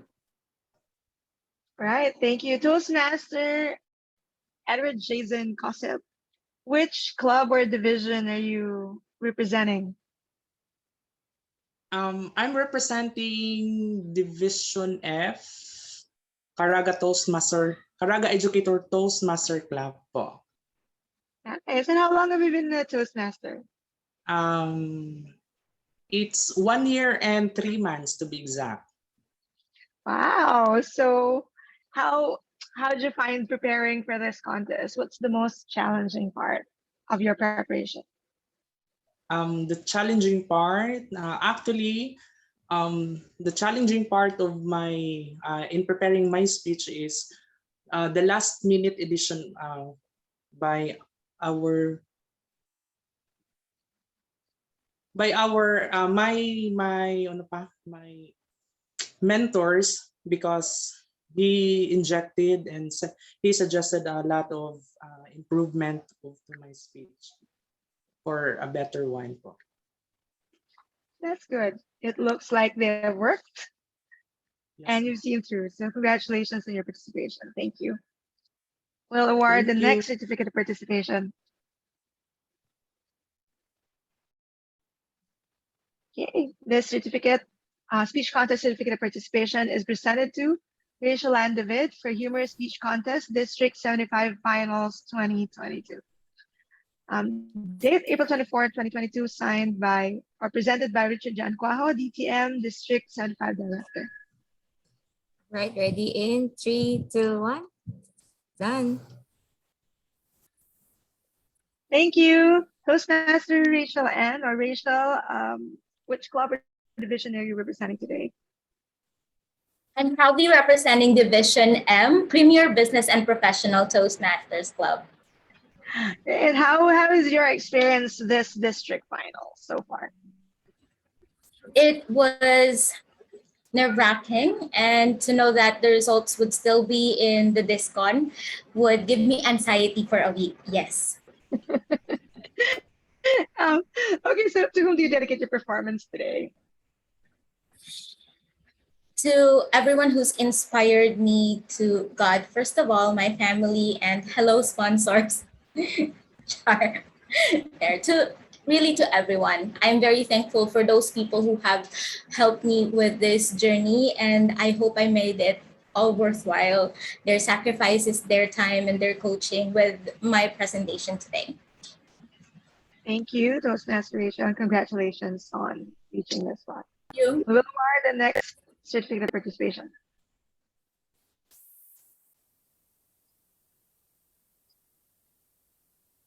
All right, thank you. Toastmaster Edward Jason Cosep. Which club or division are you representing?
I'm representing Division F, Caraga Educator Toastmaster Club po.
Okay, so how long have you been a Toastmaster?
It's 1 year and 3 months to be exact.
Wow. So how did you find preparing for this contest? What's the most challenging part of your preparation?
The challenging part, the challenging part of my in preparing my speech is the last minute edition by our my mentors, because he injected and he suggested a lot of improvement to my speech for a better one po.
That's good. It looks like they worked and you've seen through. So congratulations on your participation. Thank you. We'll award the
Thank you.
next certificate of participation. Okay, this certificate, speech contest certificate of participation is presented to Rachel Ann David for Humorous Speech Contest District 75 Finals 2022. Date April 24, 2022, signed by or presented by Richard Jan Cuajo, DTM District 75 Director.
Right, ready in 3, 2, 1. Done.
Thank you. Toastmaster Rachel Ann or Rachel, which club or division are you representing today?
I'm proudly representing Division M, Premier Business and Professional Toastmasters Club.
And how is your experience this district final so far?
It was nerve-wracking, and to know that the results would still be in the DISCON would give me anxiety for a week. Yes.
Okay, so to whom do you dedicate your performance today?
To everyone who's inspired me, to God, first of all, my family, and hello, sponsors. Char. There, to everyone. I'm very thankful for those people who have helped me with this journey, and I hope I made it all worthwhile. Their sacrifices, their time, and their coaching with my presentation today.
Thank you, Toastmaster Rachel, and congratulations on reaching this spot.
Thank you.
We will award the next certificate of participation.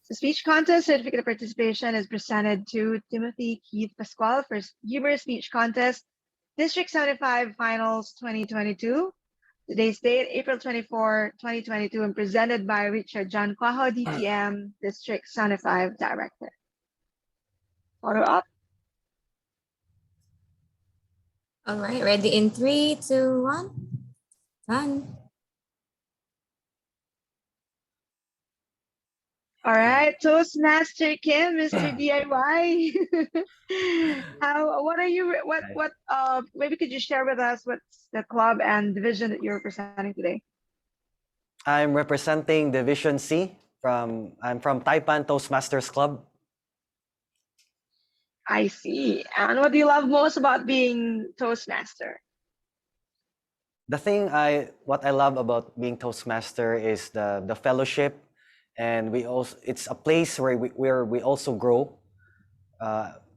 The speech contest certificate of participation is presented to Timothy Keith Pascual for Humorous Speech Contest District 75 Finals 2022. Today's date, April 24, 2022, and presented by Richard John Quaho, DTM, District 75 Director. Photo up.
All right, ready in 3, 2, 1. Done.
All right, Toastmaster Kim, Mr. DIY. What are you? What? Maybe could you share with us what's the club and division that you're representing today?
I'm representing Division C. I'm from Taipan Toastmasters Club.
I see. And what do you love most about being Toastmaster?
What I love about being Toastmaster is the fellowship, and it's a place where we also grow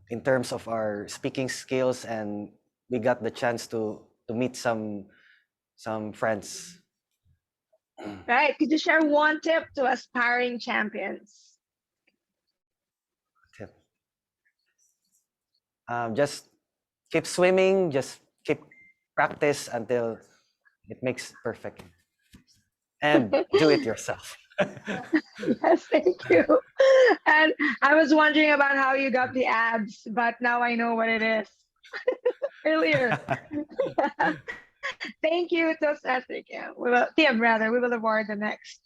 in terms of our speaking skills, and we got the chance to meet some friends.
Right. Could you share one tip to aspiring champions?
Just keep swimming, just keep practice until it makes perfect, and do it yourself.
Yes, thank you. And I was wondering about how you got the abs, but now I know what it is. Earlier. Thank you, Toastmaster Kim. We will award the next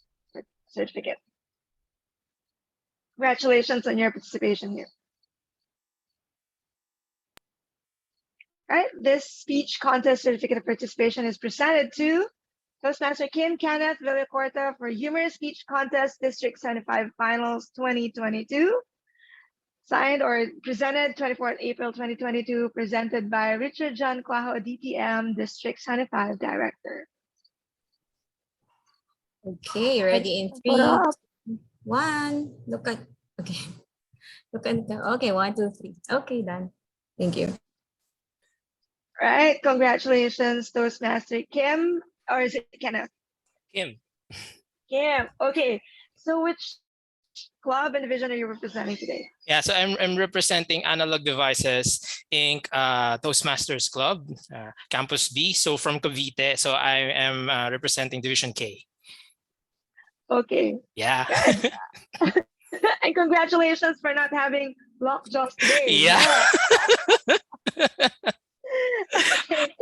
certificate. Congratulations on your participation here. Right, this speech contest certificate of participation is presented to Toastmaster Kim Kenneth Villacorta for Humorous Speech Contest District 75 Finals 2022. Signed or presented 24th April 2022, presented by Richard John Quaho, DTM, District 75 Director.
Okay, ready in 3, 1. Look at, okay. Look at the, okay, 1, 2, 3. Okay, done. Thank you.
Right, congratulations, Toastmaster Kim, or is it Kenneth?
Kim.
Kim, okay. So which club and division are you representing today?
Yeah, so I'm representing Analog Devices Inc. Toastmasters Club, Campus B. So from Cavite. So I am representing Division K.
Okay.
Yeah.
And congratulations for not having lockjaws today.
Yeah.
Okay.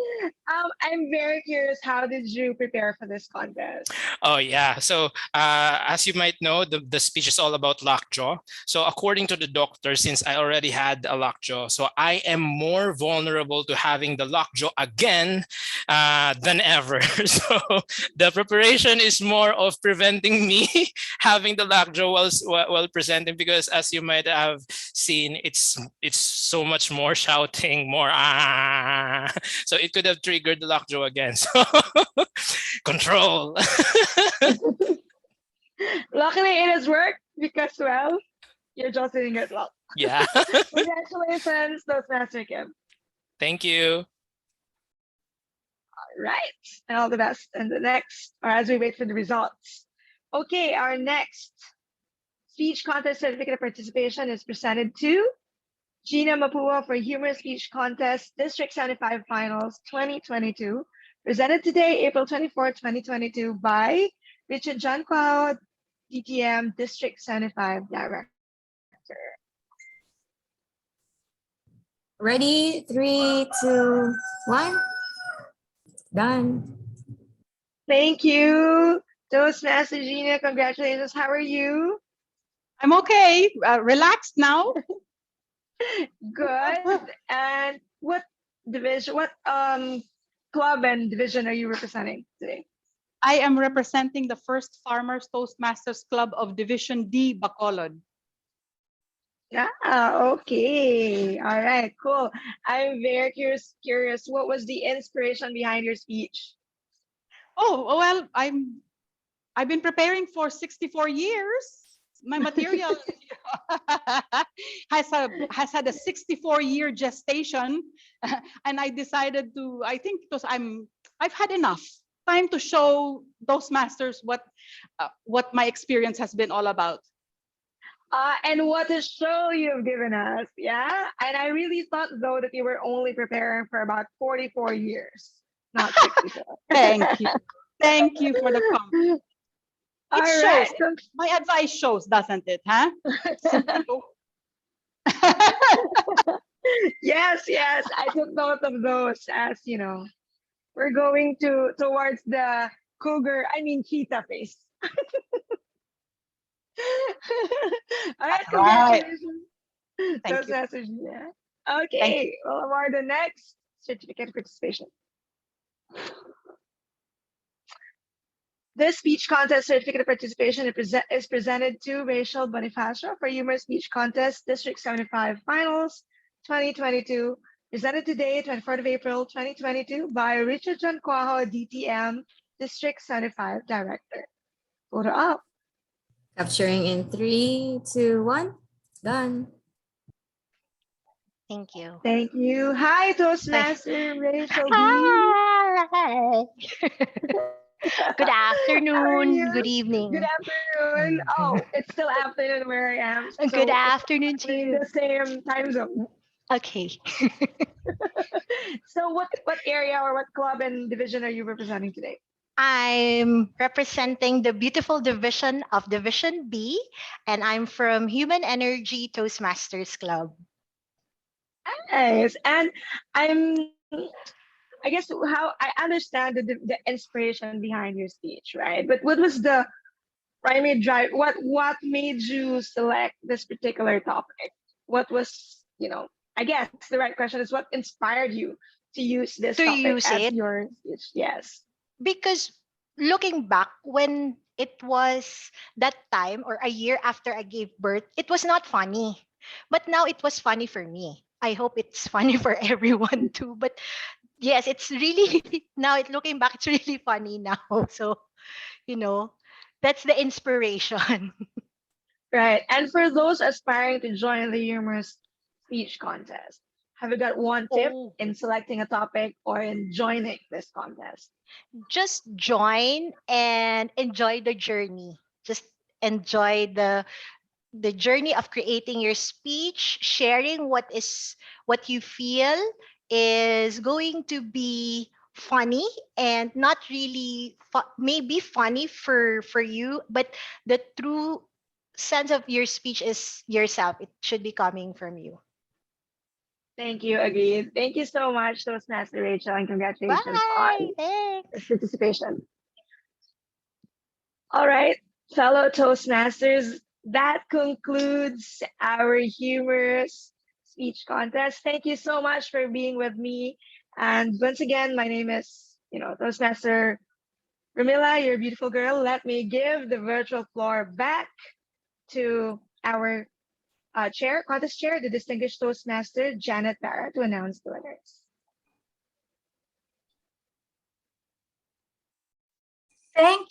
I'm very curious, how did you prepare for this contest?
Oh yeah. So as you might know, the speech is all about lockjaw. So according to the doctor, since I already had a lockjaw, so I am more vulnerable to having the lockjaw again than ever. So the preparation is more of preventing me having the lockjaw while presenting, because as you might have seen, it's so much more shouting, more so it could have triggered the lockjaw again. So control.
Luckily, it has worked because, well, you're just sitting it well.
Yeah.
Congratulations, Toastmaster Kim.
Thank you.
All right, and all the best. And the next, or as we wait for the results. Okay, our next speech contest certificate of participation is presented to Gina Mapua for Humorous Speech Contest District 75 Finals 2022. Presented today, April 24, 2022 by Richard John Cloud, DTM District 75 Director.
Ready? 3, 2, 1. Done.
Thank you, Toastmaster Gina. Congratulations. How are you?
I'm okay. Relaxed now.
Good. And what division, what club and division are you representing today?
I am representing the First Farmers Toastmasters Club of Division D, Bacolod.
Yeah, okay. All right, cool. I'm very curious. What was the inspiration behind your speech?
Oh, well, I've been preparing for 64 years. My material has had a 64-year gestation, and I decided to. I think because I've had enough time to show those masters what my experience has been all about.
And what a show you've given us. Yeah. And I really thought, though, that you were only preparing for about 44 years, not 64.
Thank you. Thank you for the compliment.
All
It
right.
shows. My advice shows, doesn't it? Huh?
Yes, yes. I took note of those as, we're going towards the cheetah face. All right,
That's right.
congratulations.
Thank
Those
you.
messages, yeah.
Thank you.
Okay, we'll award the next certificate of participation. This speech contest certificate of participation is presented to Rachel Bonifacio for Humorous Speech Contest District 75 Finals 2022, presented today, 24th of April 2022, by Richard John Cuajo, DTM, District 75 Director. Photo up.
Capturing in 3, 2, 1. Done.
Thank you.
Thank you. Hi, Toastmaster Rachel B.
Hi. Good
How are
afternoon.
you?
Good evening.
Good afternoon. Oh, it's still afternoon where I am.
Good
So
afternoon to
we're in
you.
the same time zone.
Okay.
So what area or what club and division are you representing today?
I'm representing the beautiful division of Division B, and I'm from Human Energy Toastmasters Club.
Nice. And I'm, I guess how I understand the inspiration behind your speech, right? But what was the primary drive? What made you select this particular topic? What was, I guess the right question is what inspired you to use this
To
topic
use
as
it
your speech? Yes.
because looking back when it was that time or a year after I gave birth, it was not funny. But now it was funny for me. I hope it's funny for everyone too. But yes, it's really now looking back, it's really funny now. So, you know, that's the inspiration.
Right. And for those aspiring to join the humorous speech contest, have you got one tip
Oh,
in selecting a topic or in joining this contest?
just join and enjoy the journey. Just enjoy the journey of creating your speech, sharing what you feel is going to be funny and not really maybe funny for you, but the true sense of your speech is yourself. It should be coming from you.
Thank you. Agreed. Thank you so much, Toastmaster Rachel, and congratulations
Bye.
on
Thanks.
this participation. All right, fellow Toastmasters, that concludes our humorous speech contest. Thank you so much for being with me. And once again, my name is, Toastmaster Ramila, you're a beautiful girl. Let me give the virtual floor back to our contest chair, the distinguished Toastmaster, Janet Barra, to announce the winners.
Thank you.